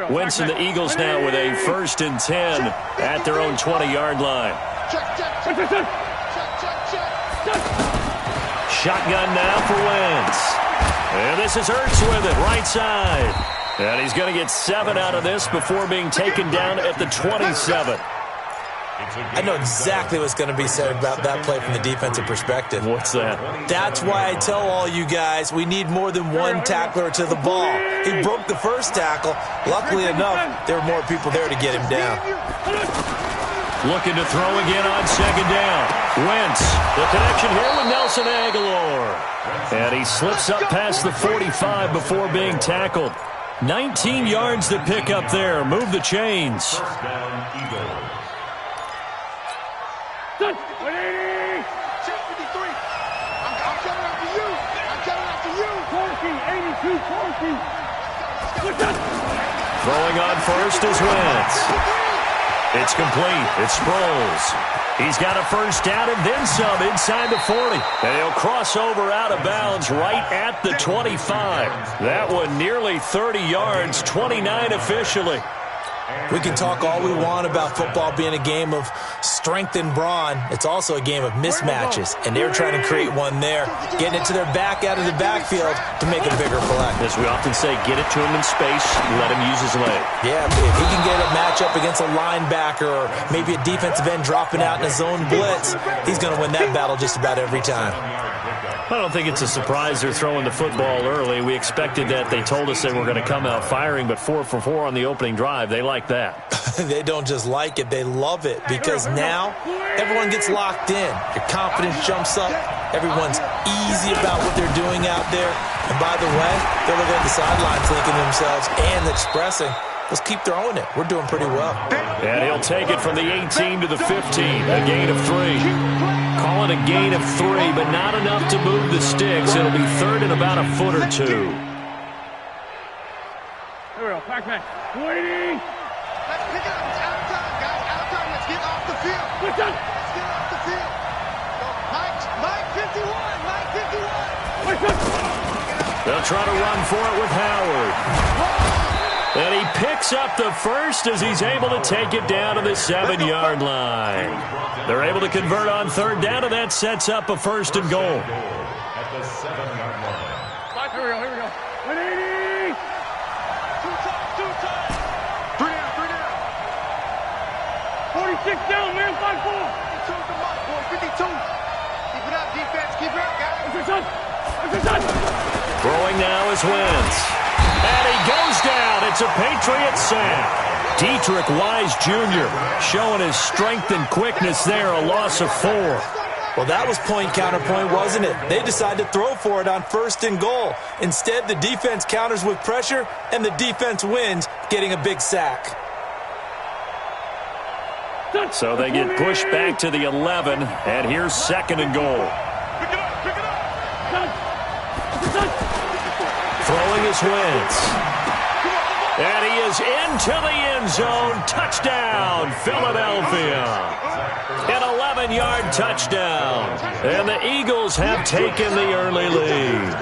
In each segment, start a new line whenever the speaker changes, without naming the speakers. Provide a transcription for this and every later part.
Wentz and the Eagles now with a 1st and 10 at their own 20-yard line. Shotgun now for Wentz. And this is Ertz with it, right side. And he's going to get 7 out of this before being taken down at the 27.
I know exactly what's going to be said about that play from the defensive perspective.
What's that?
That's why I tell all you guys we need more than one tackler to the ball. He broke the first tackle. Luckily enough, there were more people there to get him down.
Looking to throw again on 2nd down. Wentz, the connection here with Nelson Aguilar. And he slips up past the 45 before being tackled. 19 yards to pick up there. Move the chains.
Check 53. I'm coming after you. I'm coming after you. 82, 40.
Throwing on first is Wentz. It's complete. It's Sproles. He's got a 1st down and then some inside the 40. And he'll cross over out of bounds right at the 25. That one nearly 30 yards, 29 officially.
We can talk all we want about football being a game of strength and brawn. It's also a game of mismatches, and they're trying to create one there, getting it to their back out of the backfield to make a bigger play.
As we often say, get it to him in space, let him use his leg.
Yeah, if he can get a matchup against a linebacker or maybe a defensive end dropping out in a zone blitz, he's going to win that battle just about every time.
I don't think it's a surprise they're throwing the football early. We expected that. They told us they were going to come out firing, but 4 for 4 on the opening drive. They like that.
They don't just like it, they love it, because now everyone gets locked in. Your confidence jumps up. Everyone's easy about what they're doing out there. And by the way, they're looking at the sideline thinking to themselves and expressing, let's keep throwing it. We're doing pretty well.
And he'll take it from the 18 to the 15, a gain of 3. Call it a gain of 3, but not enough to move the sticks. It'll be 3rd and about a foot or 2.
Here we go, Pac-Man. 280. Let's pick it up. It's out of time, guys. Out of time. Let's get off the field. Let's get off the field. Mike 51. Mike 51.
They'll try to run for it with Howard. And he picks up the 1st as he's able to take it down to the 7-yard line. They're able to convert on 3rd down, and that sets up a 1st and goal.
At the 7-yard line. Here we go. 180. Two times. 3 down. 46 down, man. 5-4. 52. Keep it up, defense. Keep it up, guys.
Throwing now is Wentz. And he goes down. It's a Patriot sack. Dietrich Wise Jr. showing his strength and quickness there, a loss of 4.
Well, that was point counterpoint, wasn't it? They decided to throw for it on 1st and goal. Instead, the defense counters with pressure, and the defense wins, getting a big sack.
So they get pushed back to the 11, and here's 2nd and goal.
Pick it up.
Throwing is Wentz. And he is into the end zone. Touchdown, Philadelphia. An 11-yard touchdown. And the Eagles have taken the early lead.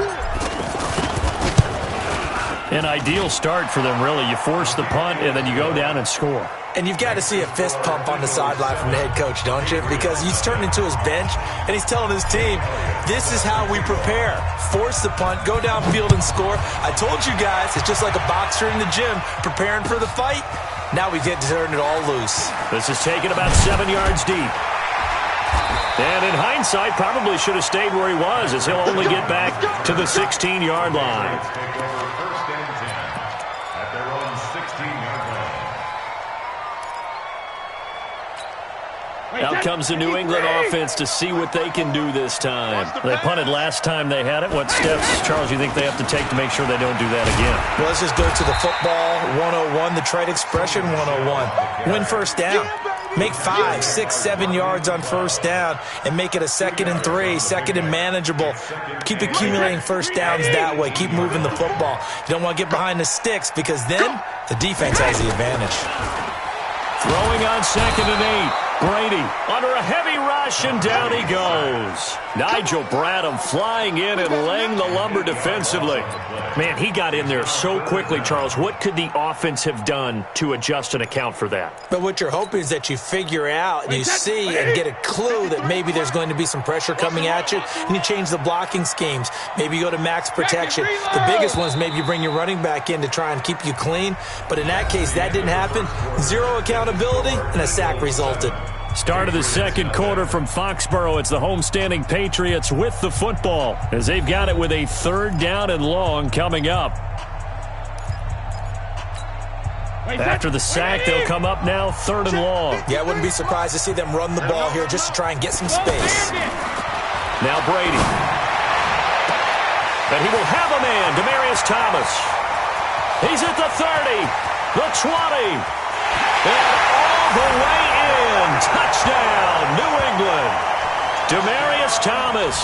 An ideal start for them, really. You force the punt, and then you go down and score.
And you've got to see a fist pump on the sideline from the head coach, don't you? Because he's turned into his bench, and he's telling his team, this is how we prepare. Force the punt, go downfield and score. I told you guys, it's just like a boxer in the gym preparing for the fight. Now we get to turn it all loose.
This is taken about 7 yards deep. And in hindsight, probably should have stayed where he was, as he'll only get back to the 16-yard line. Out comes the New England offense to see what they can do this time. They punted last time they had it. What steps, Charles, you think they have to take to make sure they don't do that again?
Well, let's just go to the football 101, the trade expression 101. Win 1st down. Make 5, 6, 7 yards on 1st down and make it a 2nd and 3, 2nd and manageable. Keep accumulating 1st downs that way. Keep moving the football. You don't want to get behind the sticks because then the defense has the advantage.
Throwing on 2nd and 8. Brady under a heavy rush, and down he goes. Nigel Bradham flying in and laying the lumber defensively. Man, he got in there so quickly, Charles. What could the offense have done to adjust and account for that?
But what you're hoping is that you figure out and you see and get a clue that maybe there's going to be some pressure coming at you, and you change the blocking schemes. Maybe you go to max protection. The biggest one is maybe you bring your running back in to try and keep you clean. But in that case, that didn't happen. Zero accountability, and a sack resulted.
Start of the second quarter from Foxborough. It's the homestanding Patriots with the football as they've got it with a 3rd down and long coming up. After the sack, they'll come up now 3rd and long.
Yeah, I wouldn't be surprised to see them run the ball here just to try and get some space.
Now Brady. But he will have a man, Demaryius Thomas. He's at the 30, the 20, and all the way in. Touchdown, New England. Demaryius Thomas,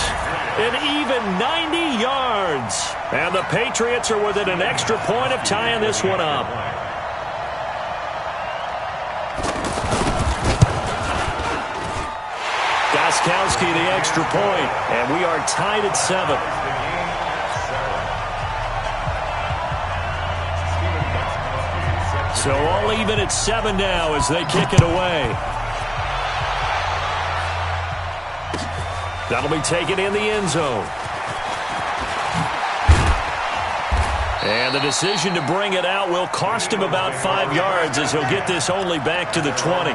an even 90 yards. And the Patriots are within an extra point of tying this one up. Gostkowski the extra point, and we are tied at 7. So all even at 7 now as they kick it away. That'll be taken in the end zone. And the decision to bring it out will cost him about 5 yards as he'll get this only back to the 20.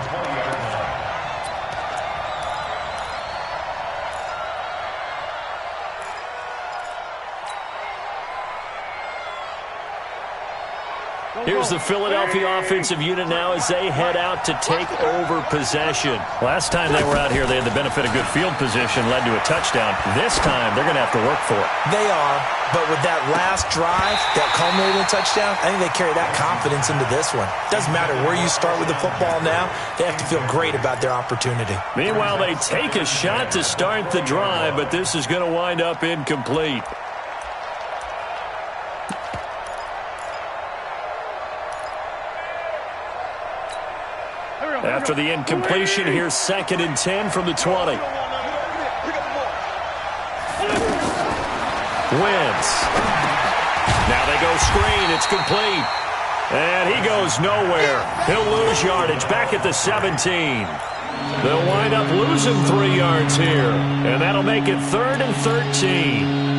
Here's the Philadelphia offensive unit now as they head out to take over possession. Last time they were out here, they had the benefit of good field position, led to a touchdown. This time, they're going to have to work for it.
They are, but with that last drive that culminated in a touchdown, I think they carry that confidence into this one. Doesn't matter where you start with the football now, they have to feel great about their opportunity.
Meanwhile, they take a shot to start the drive, but this is going to wind up incomplete. After the incompletion, here's 2nd and 10 from the 20. Wentz. Now they go screen. It's complete. And he goes nowhere. He'll lose yardage back at the 17. They'll wind up losing 3 yards here. And that'll make it 3rd and 13.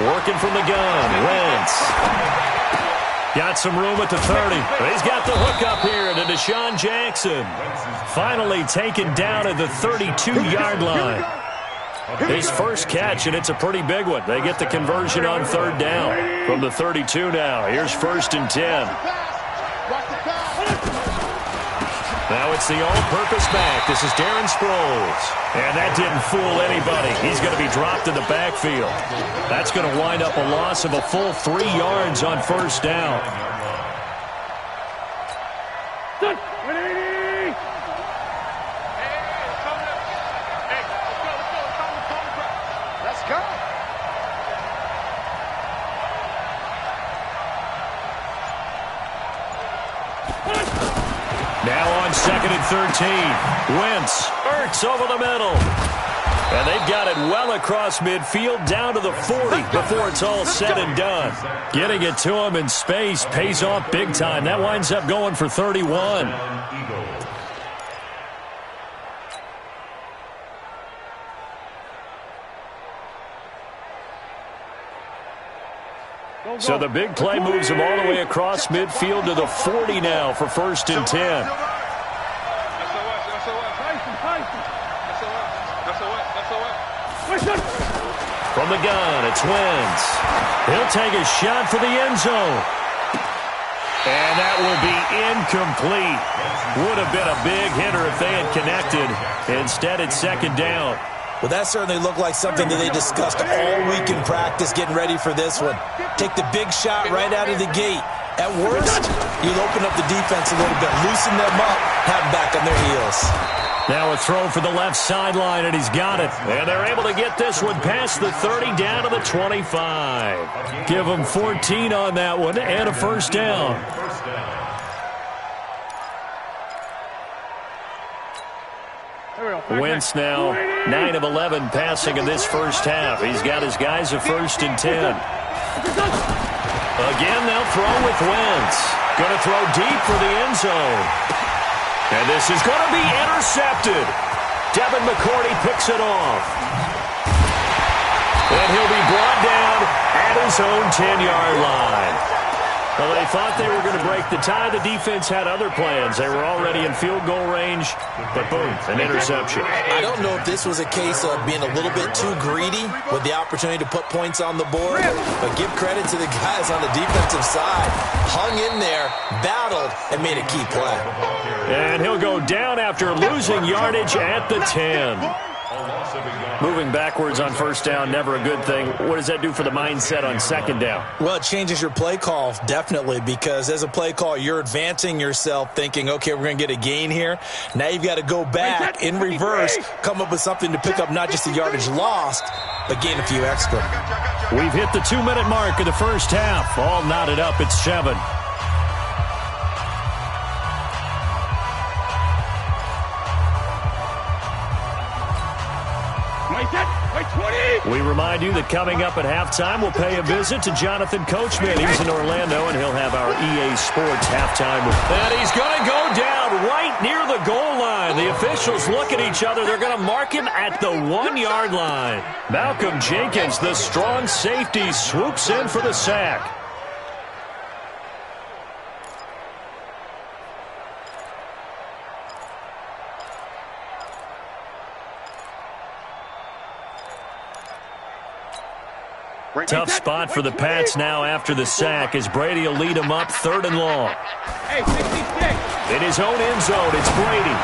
Working from the gun, Wentz. Got some room at the 30. He's got the hook up here to Deshaun Jackson. Finally taken down at the 32-yard line. His first catch, and it's a pretty big one. They get the conversion on 3rd down. From the 32 now, here's 1st and 10. Now it's the all-purpose back. This is Darren Sproles. And that didn't fool anybody. He's going to be dropped in the backfield. That's going to wind up a loss of a full 3 yards on 1st down.
Let's go.
Now on 2nd and 13. Wentz, Ertz over the middle. And they've got it well across midfield down to the 40 before it's all said and done. Getting it to him in space pays off big time. That winds up going for 31. So the big play moves him all the way across midfield to the 40 now for 1st and 10. From the gun, it's Wentz. He'll take a shot for the end zone. And that will be incomplete. Would have been a big hitter if they had connected. Instead, it's 2nd down.
Well, that certainly looked like something that they discussed all week in practice getting ready for this one. Take the big shot right out of the gate. At worst, you'll open up the defense a little bit, loosen them up, have them back on their heels.
Now a throw for the left sideline, and he's got it. And they're able to get this one past the 30 down to the 25. Give them 14 on that one and a first down. Wentz now 9 of 11 passing in this first half. He's got his guys a 1st and 10. Again, they'll throw with Wentz. Going to throw deep for the end zone. And this is going to be intercepted. Devin McCourty picks it off. And he'll be brought down at his own 10-yard line. Well, they thought they were going to break the tie. The defense had other plans. They were already in field goal range, but boom, an interception.
I don't know if this was a case of being a little bit too greedy with the opportunity to put points on the board, but give credit to the guys on the defensive side. Hung in there, battled, and made a key play.
And he'll go down after losing yardage at the 10. Moving backwards on first down, never a good thing. What does that do for the mindset on second down?
Well, it changes your play call, definitely, because as a play call, you're advancing yourself thinking, okay, we're going to get a gain here. Now you've got to go back in reverse, come up with something to pick up not just the yardage lost, but gain a few extra.
We've hit the 2-minute mark of the first half. All knotted up at 7. We remind you that coming up at halftime, we'll pay a visit to Jonathan Coachman. He's in Orlando, and he'll have our EA Sports halftime. And he's going to go down right near the goal line. The officials look at each other. They're going to mark him at the 1-yard line. Malcolm Jenkins, the strong safety, swoops in for the sack. Tough spot for the Pats now after the sack as Brady will lead them up 3rd and long. In his own end zone, it's Brady.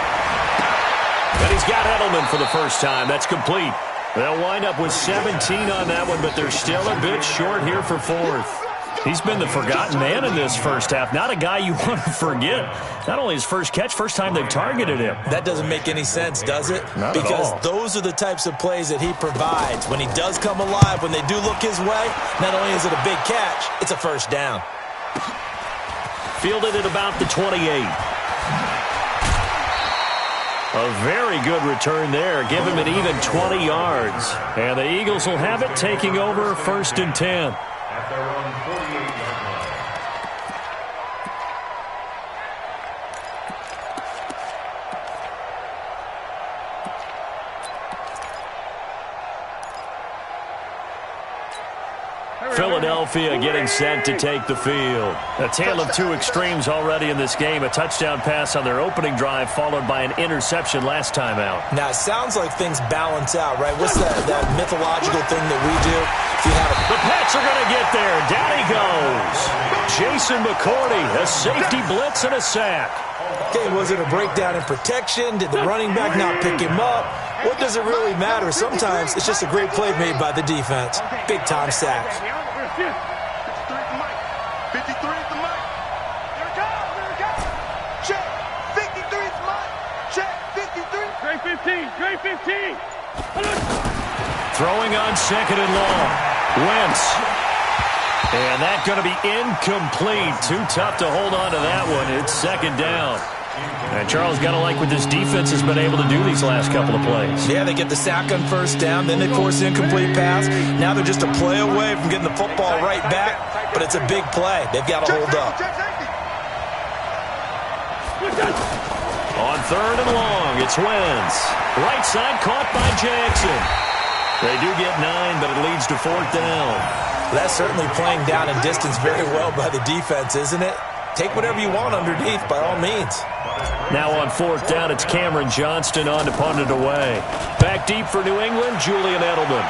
And he's got Edelman for the first time. That's complete. They'll wind up with 17 on that one, but they're still a bit short here for 4th. He's been the forgotten man in this first half. Not a guy you want to forget. Not only his first catch, first time they've targeted him.
That doesn't make any sense, does it?
Not
because
at all.
Those are the types of plays that he provides. When he does come alive, when they do look his way, not only is it a big catch, it's a first down.
Fielded at about the 28. A very good return there. Give him an even 20 yards. And the Eagles will have it, taking over 1st and 10. Philadelphia getting set to take the field. A tale of two extremes already in this game. A touchdown pass on their opening drive followed by an interception last time out.
Now, it sounds like things balance out, right? What's that mythological thing that we do? If you have
The Pats are going to get there. Down he goes. Jason McCourty, a safety blitz and a sack.
Okay, was it a breakdown in protection? Did the running back not pick him up? What does it really matter? Sometimes it's just a great play made by the defense. Big-time sack.
53 is the mic. There it goes. There it goes. Check. 53 is the mic. Check. 53. Great 15. Great 15.
Throwing on 2nd and long. Wentz. And that's going to be incomplete. Too tough to hold on to that one. It's 2nd down. And Charles, got to like what this defense has been able to do these last couple of plays.
Yeah, they get the sack on 1st down, then they force the incomplete pass. Now they're just a play away from getting the football right back, but it's a big play. They've got to hold up.
On 3rd and long, it's Wentz. Right side caught by Jackson. They do get 9, but it leads to 4th down.
That's certainly playing down and distance very well by the defense, isn't it? Take whatever you want underneath, by all means.
Now on 4th down, it's Cameron Johnston on to punt it away. Back deep for New England, Julian Edelman.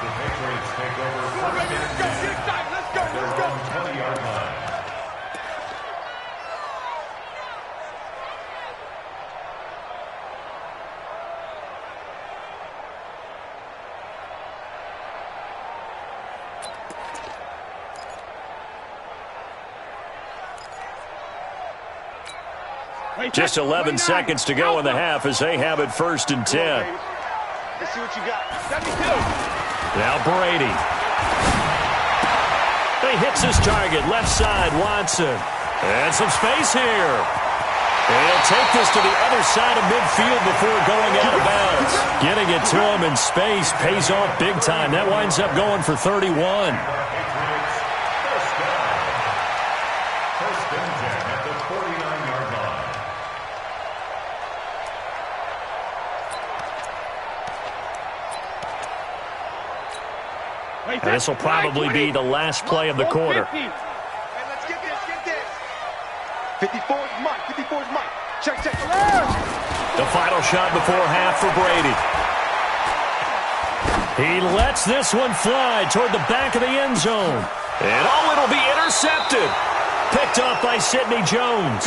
The Patriots take over 1st and 10.
Let's go. Let's go.
20-yard line.
Just 11 seconds to go in the half as they have it 1st and 10.
Let's see what you got. 72.
Now Brady. He hits his target, left side, Watson. And some space here. And he'll take this to the other side of midfield before going out of bounds. Getting it to him in space pays off big time. That winds up going for 31. And this will probably be the last play of the quarter.
Hey, let's get this, get this. 54 is Mike, 54 is Mike. Check.
The final shot before half for Brady. He lets this one fly toward the back of the end zone. And it'll be intercepted. Picked off by Sidney Jones.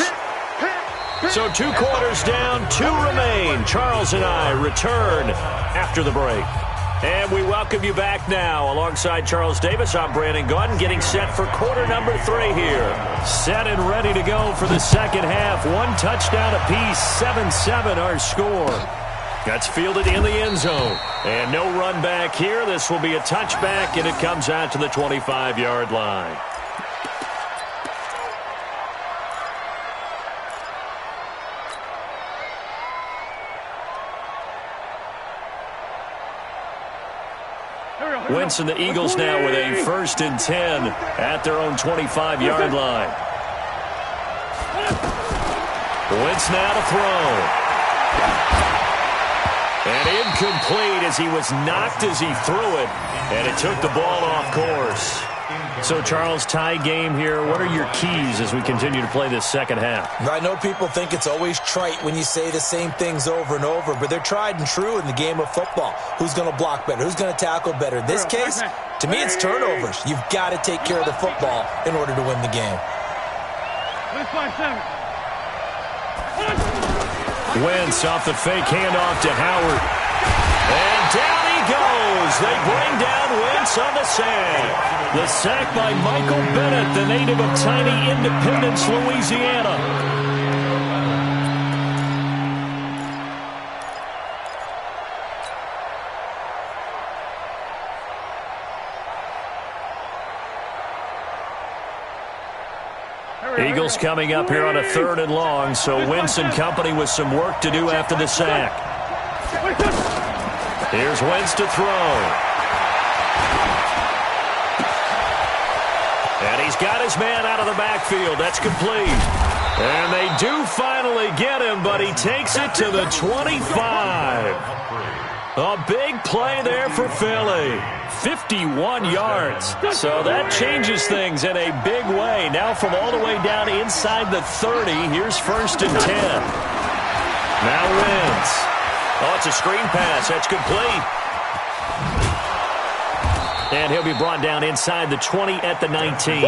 So 2 quarters down, 2 remain. Charles and I return after the break. And we welcome you back now. Alongside Charles Davis, I'm Brandon Gunn, getting set for quarter number 3 here. Set and ready to go for the second half. 1 touchdown apiece, 7-7 our score. That's fielded in the end zone. And no run back here. This will be a touchback, and it comes out to the 25-yard line. Wentz and the Eagles now with a 1st and 10 at their own 25-yard line. Wentz now to throw. And incomplete as he was knocked as he threw it. And it took the ball off course. So, Charles, tie game here. What are your keys as we continue to play this second half?
I know people think it's always trite when you say the same things over and over, but they're tried and true in the game of football. Who's going to block better? Who's going to tackle better? In this case, to me, it's turnovers. You've got to take care of the football in order to win the game.
Wentz off the fake handoff to Howard. And down he goes. They bring down Wentz on the sack. The sack by Michael Bennett, the native of tiny Independence, Louisiana. Eagles coming up here on a 3rd and long, so Wentz and company with some work to do after the sack. Here's Wentz to throw. And he's got his man out of the backfield. That's complete. And they do finally get him, but he takes it to the 25. A big play there for Philly. 51 yards. So that changes things in a big way. Now from all the way down inside the 30, here's 1st and 10. Now Wentz. Oh, it's a screen pass. That's complete. And he'll be brought down inside the 20 at the 19.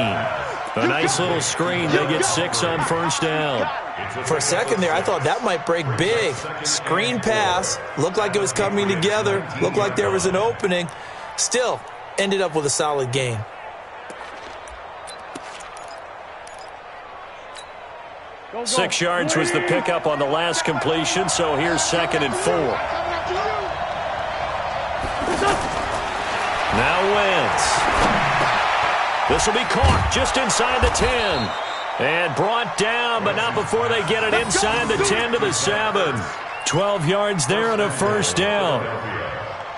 A nice little screen. They get 6 on 1st down.
For a second there, I thought that might break big. Screen pass. Looked like it was coming together. Looked like there was an opening. Still, ended up with a solid gain.
Six yards was the pickup on the last completion, so here's 2nd and 4. Now Wentz. This will be caught just inside the 10. And brought down, but not before they get it inside the 10 to the 7. 12 yards there and a 1st down.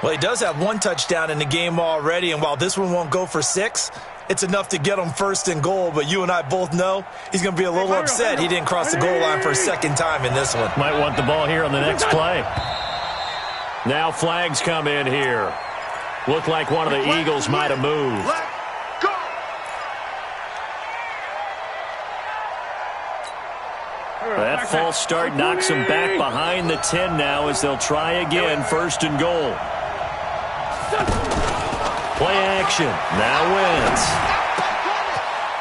Well, he does have 1 touchdown in the game already, and while this one won't go for 6, it's enough to get him 1st and goal. But you and I both know he's going to be a little upset he didn't cross the goal line for a 2nd time in this one.
Might want the ball here on the next play. Now flags come in here. Looked like one of the Eagles might have moved. That false start knocks them back behind the 10 now as they'll try again, 1st and goal. Play action. Now Wentz.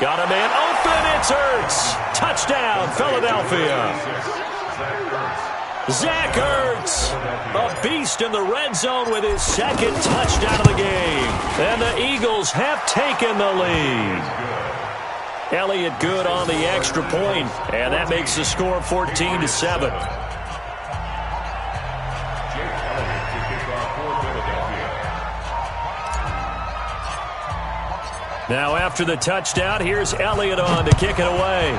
Got a man open. It's Ertz. Touchdown, Philadelphia. Zach Ertz, a beast in the red zone with his 2nd touchdown of the game. And the Eagles have taken the lead. Elliott good on the extra point, and that makes the score 14-7. Now after the touchdown, here's Elliott on to kick it away.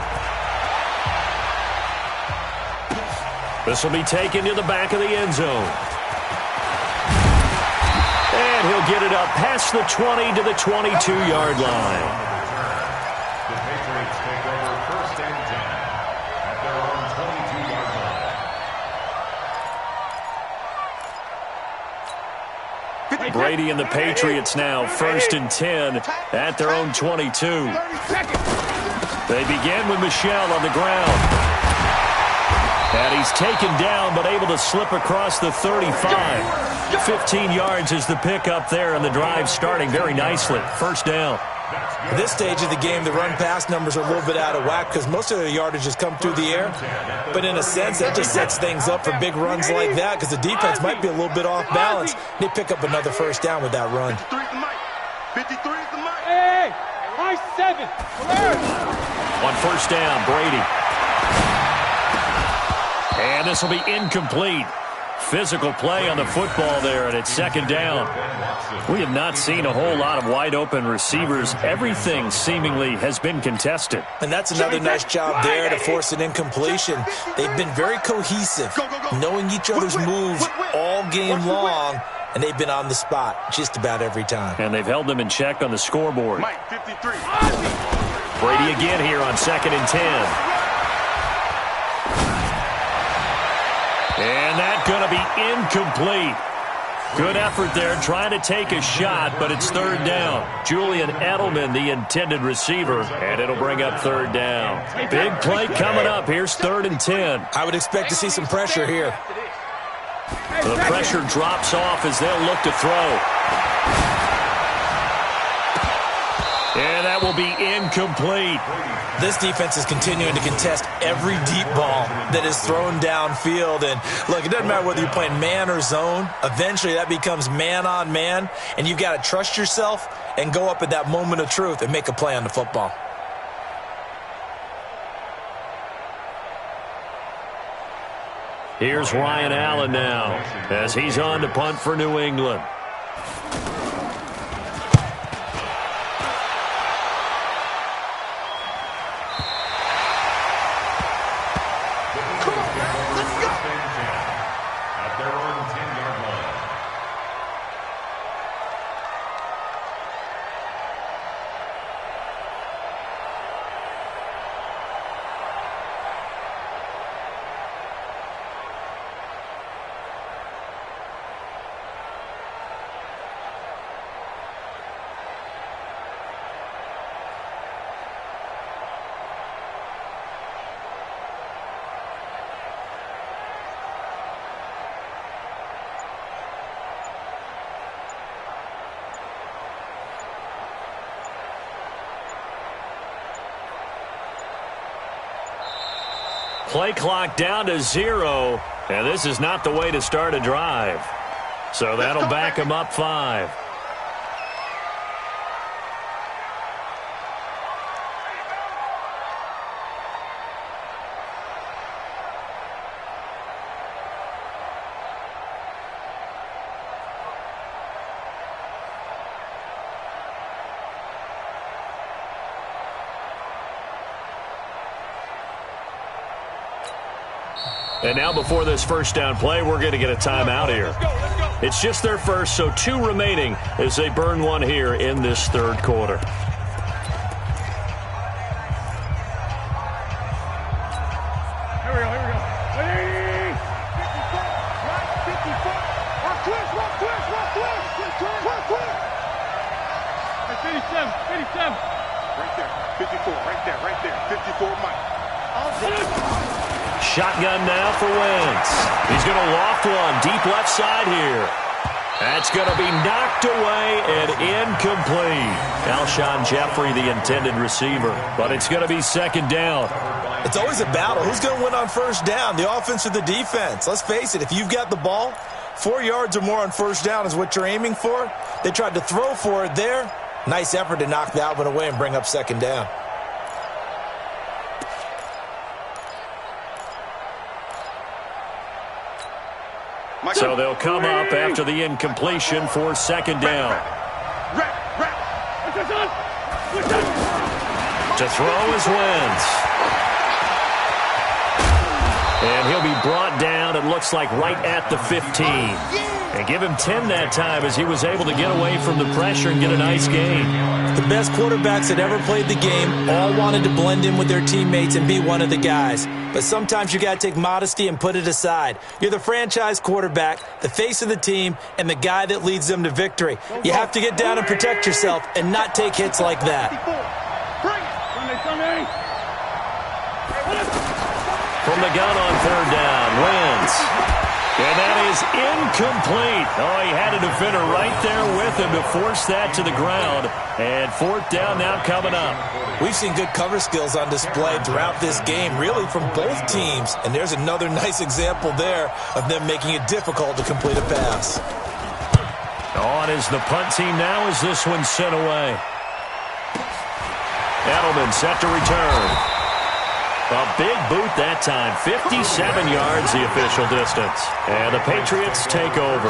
This will be taken to the back of the end zone. And he'll get it up past the 20 to the 22-yard line.
The Patriots take over 1st and 10 at their own 22-yard line.
Brady and the Patriots now 1st and 10 at their own 22. They begin with Michel on the ground. And he's taken down but able to slip across the 35. 15 yards is the pickup there, and the drive starting very nicely. 1st down.
At this stage of the game, the run-pass numbers are a little bit out of whack because most of the yardage has come through the air. But in a sense, that just sets things up for big runs like that because the defense might be a little bit off balance. They pick up another 1st down with that run.
53 is the mic. Hey, nice 7.
On 1st down, Brady. And this will be incomplete. Physical play on the football there, and it's 2nd down. We have not seen a whole lot of wide-open receivers. Everything seemingly has been contested.
And that's another nice job there to force an incompletion. They've been very cohesive, knowing each other's moves all game long, and they've been on the spot just about every time.
And they've held them in check on the scoreboard.
Mike, 53.
Brady again here on 2nd and 10. And that's going to be incomplete. Good effort there trying to take a shot, but it's 3rd down. Julian Edelman, the intended receiver, and it'll bring up 3rd down. Big play coming up. Here's 3rd and 10.
I would expect to see some pressure here.
The pressure drops off as they'll look to throw. And that will be incomplete.
This defense is continuing to contest every deep ball that is thrown downfield. And look, it doesn't matter whether you're playing man or zone. Eventually that becomes man on man. And you've got to trust yourself and go up at that moment of truth and make a play on the football.
Here's Ryan Allen now as he's on to punt for New England. Play clock down to 0, and this is not the way to start a drive. So that'll back him up 5. And now before this 1st down play, we're going to get a timeout here. It's just their first, so 2 remaining as they burn one here in this 3rd quarter.
Here we go. Ready? 54. One twist. 57. Right there. 54. Right there. 54, Mike.
Shotgun now for Wentz. He's going to loft one deep left side here. That's going to be knocked away and incomplete. Alshon Jeffrey, the intended receiver. But it's going to be 2nd down.
It's always a battle. Who's going to win on 1st down, the offense or the defense? Let's face it, if you've got the ball, 4 yards or more on 1st down is what you're aiming for. They tried to throw for it there. Nice effort to knock that one away and bring up 2nd down.
So they'll come up after the incompletion for second down. To throw is Wentz. And he'll be brought down, it looks like, right at the 15. And give him 10 that time as he was able to get away from the pressure and get a nice gain.
The best quarterbacks that ever played the game all wanted to blend in with their teammates and be one of the guys. But sometimes you got to take modesty and put it aside. You're the franchise quarterback, the face of the team, and the guy that leads them to victory. You have to get down and protect yourself and not take hits like that.
From the gun on third down, Wentz. And that is incomplete. Oh, he had a defender right there with him to force that to the ground. And fourth down now coming up.
We've seen good cover skills on display throughout this game, really from both teams. And there's another nice example there of them making it difficult to complete a pass.
On is the punt team now as this one's sent away. Edelman set to return. A big boot that time. 57 yards the official distance. And the Patriots take over.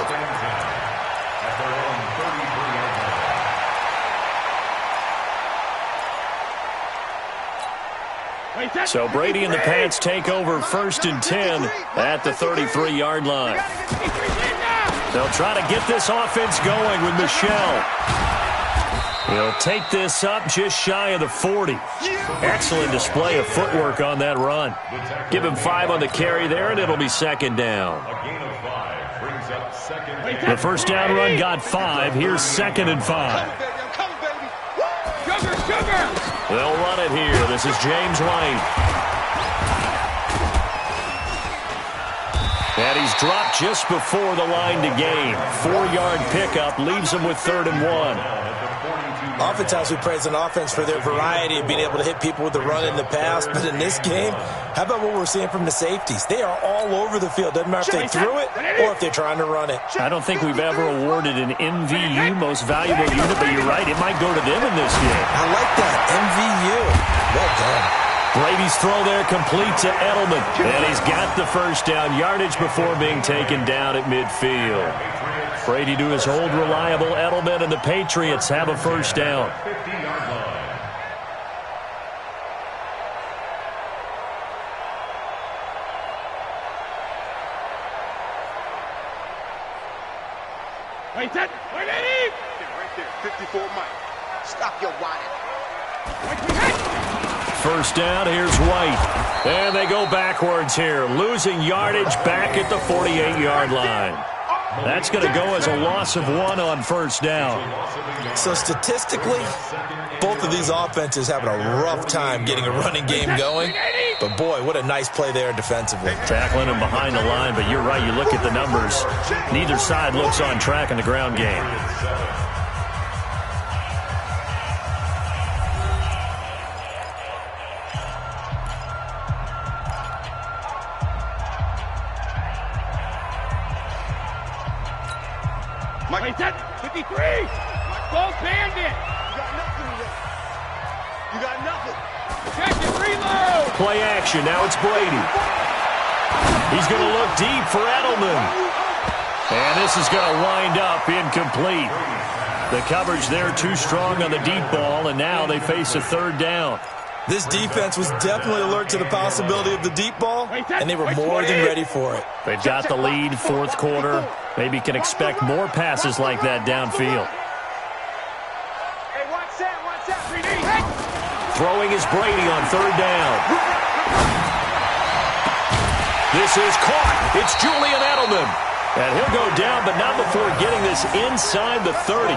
So Brady and the Pats take over 1st and 10 at the 33-yard line. They'll try to get this offense going with Michel. He'll take this up just shy of the 40. Excellent display of footwork on that run. Give him 5 on the carry there, and it'll be second down. The first down run got 5. Here's 2nd and 5. They'll run it here. This is James White. And he's dropped just before the line to gain. 4-yard pickup leaves him with 3rd and 1.
Oftentimes we praise an offense for their variety of being able to hit people with the run in the pass. But in this game, how about what we're seeing from the safeties? They are all over the field. Doesn't matter if they threw it or if they're trying to run it.
I don't think we've ever awarded an MVU, most valuable unit, but you're right. It might go to them in this game.
I like that. MVU. Well done.
Brady's throw there complete to Edelman. And he's got the first down yardage before being taken down at midfield. Brady to his old reliable Edelman, and the Patriots have a first down.
Wait, that. Wait, Eddie! Right there, 54 Mike. Stop your whining.
First down, here's White. And they go backwards here, losing yardage back at the 48-yard line. That's going to go as a loss of 1 on first down.
So statistically, both of these offenses having a rough time getting a running game going. But boy, what a nice play there defensively.
Tackling him behind the line, but you're right, you look at the numbers. Neither side looks on track in the ground game.
Wait, that 53! Go Bandit! You got nothing today. You got nothing. Check it, reload!
Play action, now it's Brady. He's going to look deep for Edelman. And this is going to wind up incomplete. The coverage there too strong on the deep ball, and now they face a 3rd down.
This defense was definitely alert to the possibility of the deep ball, and they were more than ready for it.
They've got the lead, 4th quarter. Maybe can expect more passes like that downfield.
Hey, watch that, 3D.
Throwing is Brady on 3rd down. This is caught. It's Julian Edelman. And he'll go down, but not before getting this inside the 30.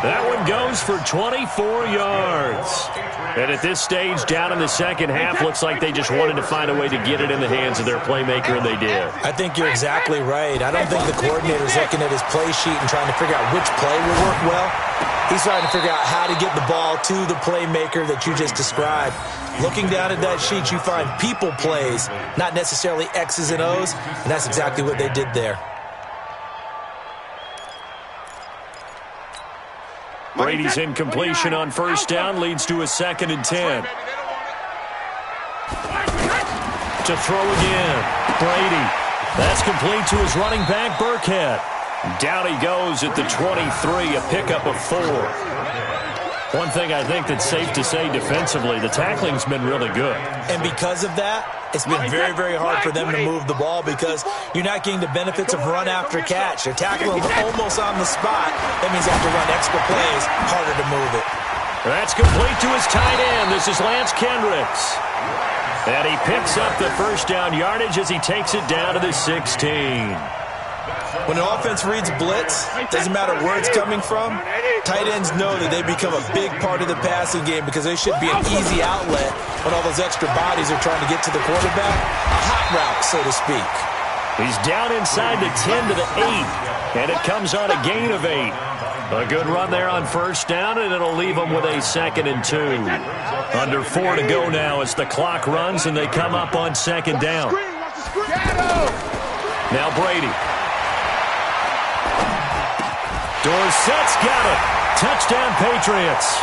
That one goes for 24 yards. And at this stage, down in the second half, looks like they just wanted to find a way to get it in the hands of their playmaker, and they did.
I think you're exactly right. I don't think the coordinator's looking at his play sheet and trying to figure out which play will work well. He's trying to figure out how to get the ball to the playmaker that you just described. Looking down at that sheet, you find people plays, not necessarily X's and O's, and that's exactly what they did there.
Brady's incompletion on first down leads to a 2nd and 10. To throw again. Brady That's complete to his running back, Burkhead. Down he goes at the 23, a pickup of 4. One thing I think that's safe to say defensively, the tackling's been really good.
And because of that, it's been very, very hard for them to move the ball because you're not getting the benefits of run after catch. They're tackling almost on the spot. That means they have to run extra plays, harder to move it.
That's complete to his tight end. This is Lance Kendricks. And he picks up the first down yardage as he takes it down to the 16.
When an offense reads blitz, doesn't matter where it's coming from, tight ends know that they become a big part of the passing game because they should be an easy outlet when all those extra bodies are trying to get to the quarterback. A hot route, so to speak.
He's down inside the 10 to the 8, and it comes on a gain of 8. A good run there on first down, and it'll leave them with a 2nd and 2. Under 4 to go now as the clock runs, and they come up on 2nd down. Now Brady. Dorsett's got it. Touchdown, Patriots.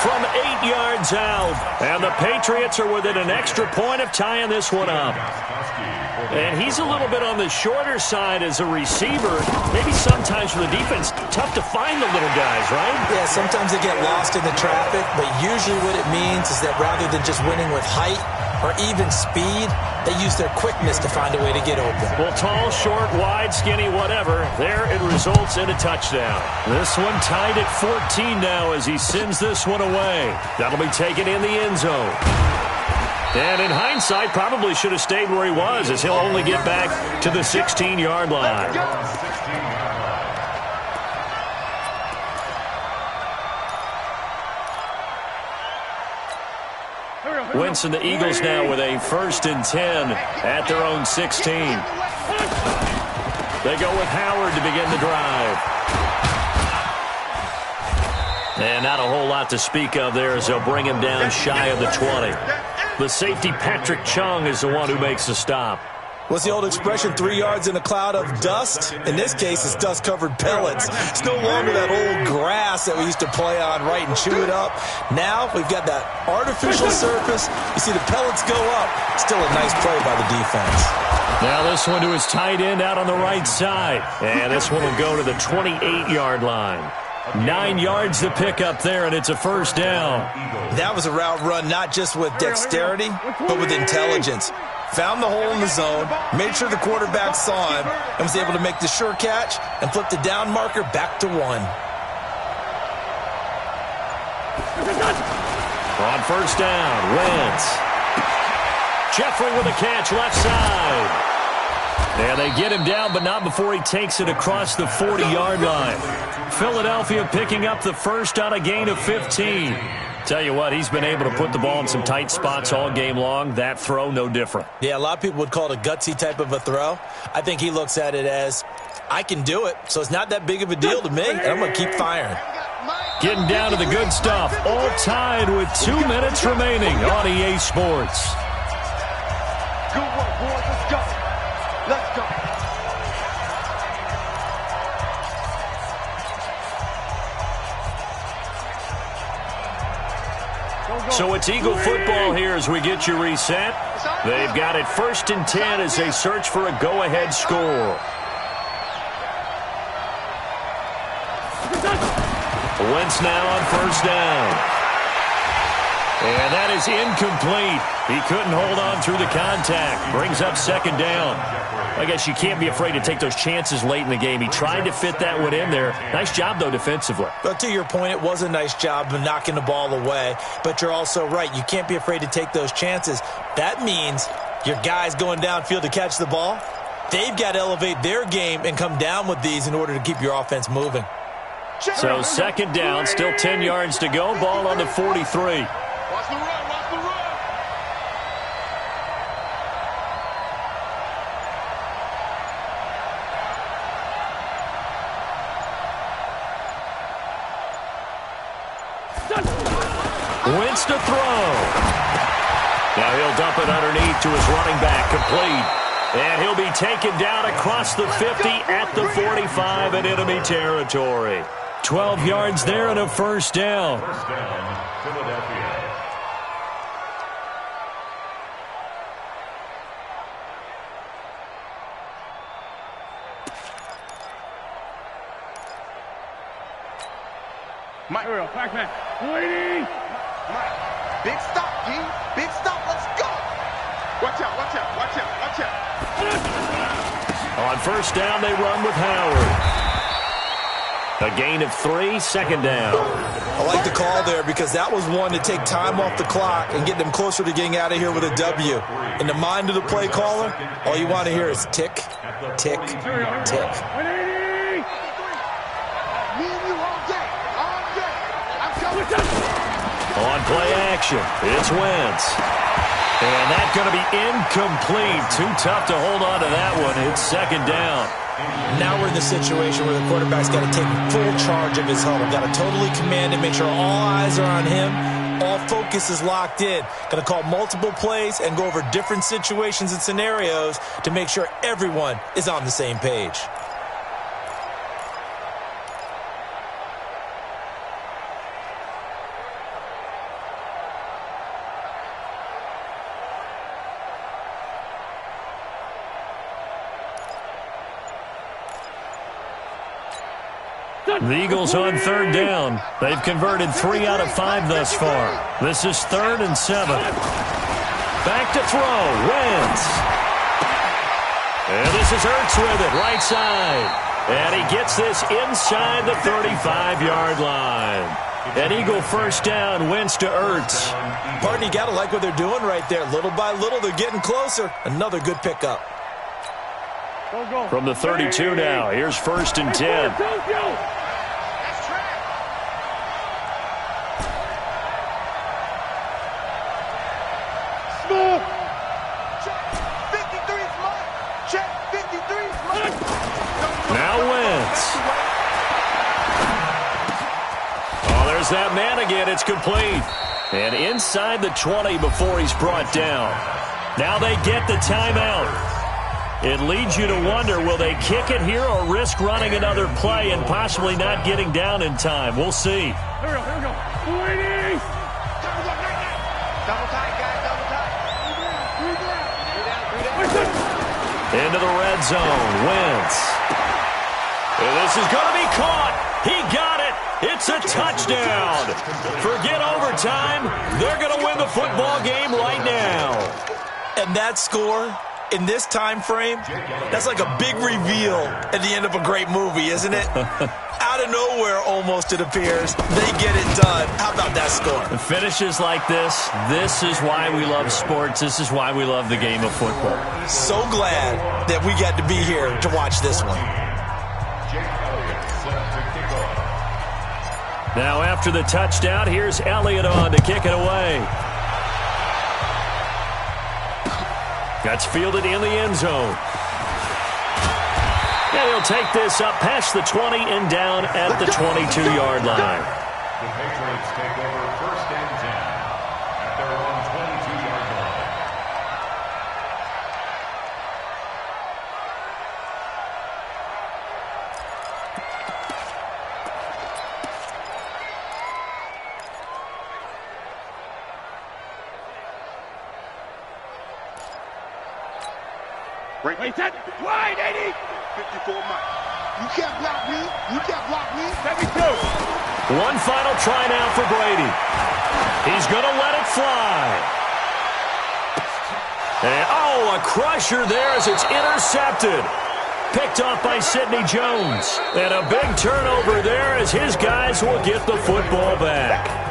From 8 yards out. And the Patriots are within an extra point of tying this one up. And he's a little bit on the shorter side as a receiver. Maybe sometimes for the defense, tough to find the little guys, right?
Yeah, sometimes they get lost in the traffic, but usually what it means is that rather than just winning with height or even speed, they use their quickness to find a way to get open.
Well, tall, short, wide, skinny, whatever, there it results in a touchdown. This one tied at 14 now as he sends this one away. That'll be taken in the end zone. And in hindsight, probably should have stayed where he was as he'll only get back to the 16-yard line. Wentz and the Eagles now with a 1st and 10 at their own 16. They go with Howard to begin the drive. And not a whole lot to speak of there as they'll bring him down shy of the 20. The safety, Patrick Chung, is the one who makes the stop.
What's the old expression, 3 yards in a cloud of dust? In this case, it's dust-covered pellets. It's no longer that old grass that we used to play on, right, and chew it up. Now we've got that artificial surface. You see the pellets go up. Still a nice play by the defense.
Now this one to his tight end out on the right side. And this one will go to the 28-yard line. 9 yards to pick up there, and it's a 1st down.
That was a route run not just with dexterity, but with intelligence. Found the hole in the zone, made sure the quarterback saw him, and was able to make the sure catch and flip the down marker back to 1.
On 1st down, Wentz. Jeffrey with a catch left side. And they get him down, but not before he takes it across the 40-yard line. Philadelphia picking up the first on a gain of 15. Tell you what, he's been able to put the ball in some tight spots all game long. That throw, no different.
Yeah, a lot of people would call it a gutsy type of a throw. I think he looks at it as, I can do it, so it's not that big of a deal to me, and I'm going to keep firing.
Getting down to the good stuff. All tied with 2 minutes remaining on EA Sports.
Good work, boys. Let's go. Let's go.
So it's Eagle football here as we get you reset. They've got it 1st and 10 as they search for a go-ahead score. Wentz now on 1st down. And that is incomplete. He couldn't hold on through the contact. Brings up 2nd down. I guess you can't be afraid to take those chances late in the game. He tried to fit that one in there. Nice job, though, defensively.
But to your point, it was a nice job of knocking the ball away. But you're also right. You can't be afraid to take those chances. That means your guys going downfield to catch the ball, they've got to elevate their game and come down with these in order to keep your offense moving.
So 2nd down, still 10 yards to go. Ball on the 43.
Watch the run. Watch the run.
Wentz to throw. Now he'll dump it underneath to his running back, complete. And he'll be taken down across the 50 at the 45 in enemy territory. 12 yards there and a 1st down.
1st down, Philadelphia.
Mike. Here we go. Back man. Waiting. Mike. Big stop, G. Big stop. Let's go. Watch out, watch out, watch out, watch out.
On first down, they run with Howard. A gain of 3, second down.
I like the call there because that was one to take time off the clock and get them closer to getting out of here with a W. In the mind of the play caller, all you want to hear is tick, tick, tick.
On play action, it's Wentz. And that's going to be incomplete. Too tough to hold on to that one. It's second down.
Now we're in the situation where the quarterback's got to take full charge of his huddle. Got to totally command it, make sure all eyes are on him. All focus is locked in. Going to call multiple plays and go over different situations and scenarios to make sure everyone is on the same page.
The Eagles on third down. They've converted 3 out of 5 thus far. This is 3rd and 7. Back to throw. Wentz. And this is Ertz with it, right side. And he gets this inside the 35-yard line. An Eagle first down, Wentz to Ertz.
Pardon, you got to like what they're doing right there. Little by little, they're getting closer. Another good pickup.
From the 32 now, here's 1st and 10. Now Wentz. Oh, there's that man again. It's complete. And inside the 20 before he's brought down. Now they get the timeout. It leads you to wonder, will they kick it here or risk running another play and possibly not getting down in time? We'll see.
Here we go, here we go. Waiting. Double tight, guys, double tight.
Into the red zone, Wentz. And this is going to be caught. He got it. It's a touchdown. Forget overtime. They're going to win the football game right now.
And that score, in this time frame, that's like a big reveal at the end of a great movie, isn't it? Out of nowhere, almost, it appears. They get it done. How about that score?
Finishes like this is why we love sports. This is why we love the game of football.
So glad that we got to be here to watch this one.
Now after the touchdown, here's Elliott on to kick it away. That's fielded in the end zone. And he'll take this up past the 20 and down at the 22-yard line.
The Patriots take over 1st and 10 at their own 22-yard line.
Wait, set. Wide, 80. 54 Mike. You can't block me. You can't block me. 72.
One final try now for Brady. He's going to let it fly. And, a crusher there as it's intercepted. Picked off by Sidney Jones. And a big turnover there as his guys will get the football back.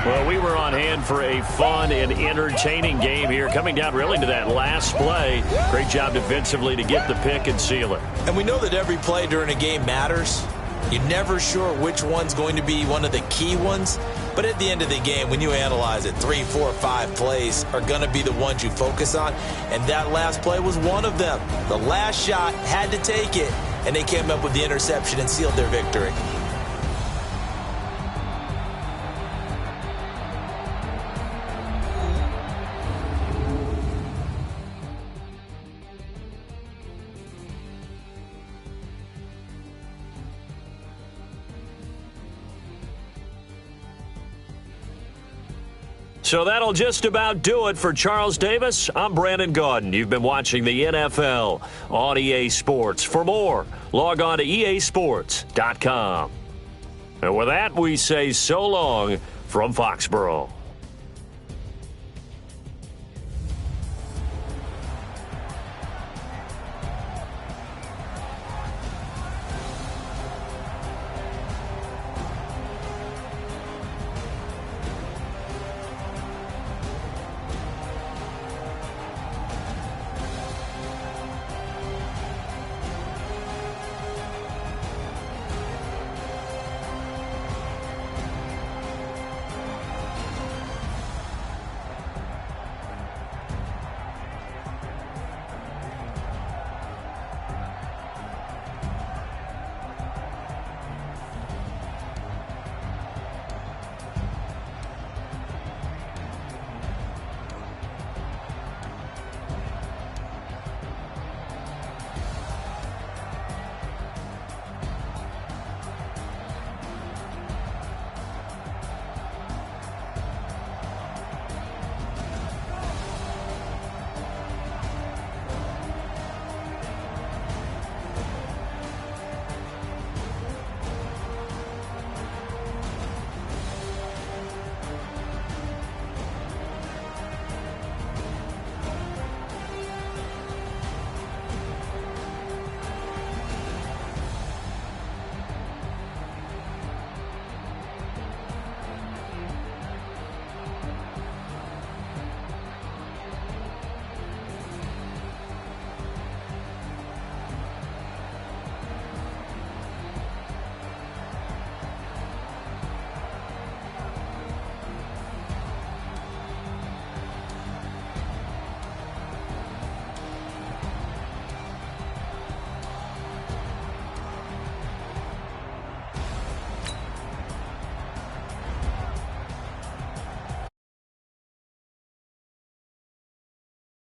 Well, we were on hand for a fun and entertaining game here, coming down really to that last play. Great job defensively to get the pick and seal it. And
we know that every play during a game matters. You're never sure which one's going to be one of the key ones. But at the end of the game, when you analyze it, 3, 4, 5 plays are going to be the ones you focus on. And that last play was one of them. The last shot had to take it, and they came up with the interception and sealed their victory.
So that'll just about do it for Charles Davis. I'm Brandon Gaudin. You've been watching the NFL on EA Sports. For more, log on to easports.com. And with that, we say so long from Foxborough.